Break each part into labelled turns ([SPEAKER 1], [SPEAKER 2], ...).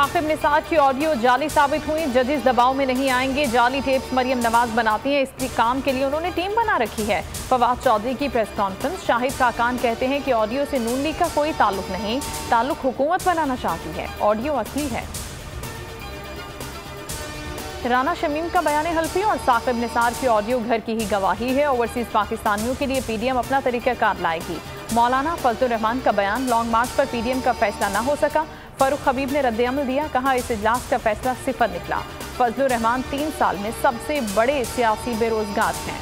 [SPEAKER 1] साकिब निसार की ऑडियो जाली साबित हुई। जजेस दबाव में नहीं आएंगे। जाली टेप्स मरियम नवाज बनाती हैं। इस काम के लिए उन्होंने टीम बना रखी है। फवाद चौधरी की प्रेस कॉन्फ्रेंस। शाहिद खाकान कहते हैं कि ऑडियो से नून लीग का कोई ताल्लुक नहीं, ताल्लुक हुकूमत बनाना चाहती है, ऑडियो असली है। राना शमीम का बयान हल्फी और साकिब निसार की ऑडियो घर की ही गवाही है। ओवरसीज पाकिस्तानियों के लिए पीडीएम अपना तरीकाकार लाएगी। मौलाना फजलुर रहमान का बयान। लॉन्ग मार्च पर पीडीएम का फैसला न हो सका। फारूक हबीब ने रद्द-ए-अमल दिया, कहा इस इजलास का फैसला सिफर निकला। फजलुर रहमान 3 साल में सबसे बड़े सियासी बेरोजगार हैं।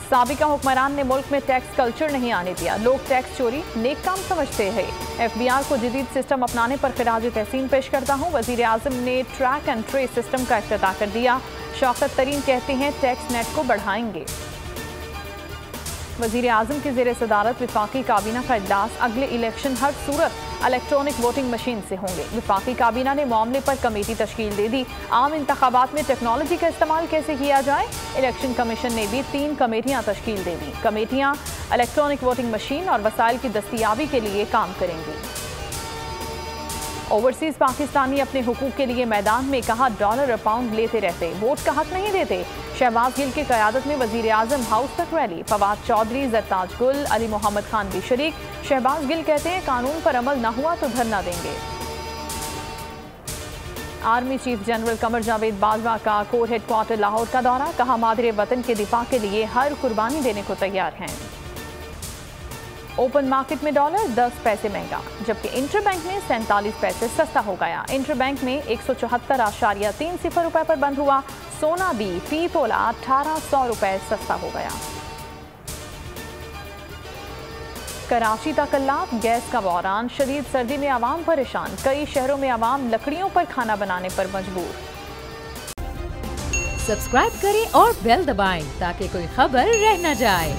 [SPEAKER 1] साबिका हुक्मरान ने मुल्क में टैक्स कल्चर नहीं आने दिया। लोग टैक्स चोरी नेक काम समझते हैं। एफबीआर को जदीद सिस्टम अपनाने पर खिराज तहसीन पेश करता हूँ। वजीर आजम ने ट्रैक एंड ट्रेस सिस्टम का इफ्तिताह कर दिया। शौकत तरीन कहते हैं टैक्स नेट को बढ़ाएंगे। वजीर आजम की ज़ेर सदारत विफाकी काबीना का इजलास। अगले इलेक्शन हर सूरत इलेक्ट्रॉनिक वोटिंग मशीन से होंगे। विफाकी काबीना ने मामले पर कमेटी तश्कील दे दी। आम इंतखाबात में टेक्नोलॉजी का इस्तेमाल कैसे किया जाए, इलेक्शन कमीशन ने भी 3 कमेटियां तश्कील दे दी। कमेटियां इलेक्ट्रॉनिक वोटिंग मशीन और वसाइल की दस्तयाबी के लिए काम करेंगी। ओवरसीज पाकिस्तानी अपने हुकूक के लिए मैदान में, कहा डॉलर और पाउंड लेते रहते, वोट का हक नहीं देते। शहबाज गिल की क़यादत में वजीर आजम हाउस तक रैली। फवाद चौधरी, जरताज गुल, अली मोहम्मद खान भी शरीक। शहबाज गिल कहते हैं कानून पर अमल न हुआ तो धरना देंगे। Army chief general Qamar Javed Bajwa का कोर हेडक्वार्टर लाहौर का दौरा। कहा मादरे वतन के दिफा के लिए हर कुर्बानी देने को तैयार हैं। ओपन मार्केट में डॉलर 10 पैसे महंगा, जबकि इंटरबैंक में 47 पैसे सस्ता हो गया। इंटरबैंक में 174.30 रुपए पर बंद हुआ। सोना भी फी तोला 1800 रुपए सस्ता हो गया। कराची तकल्लाफ, गैस का बहरान। शदीद सर्दी में आवाम परेशान। कई शहरों में आवाम लकड़ियों पर खाना बनाने पर मजबूर।
[SPEAKER 2] सब्सक्राइब करें और बेल दबाएं ताकि कोई खबर रह न जाए।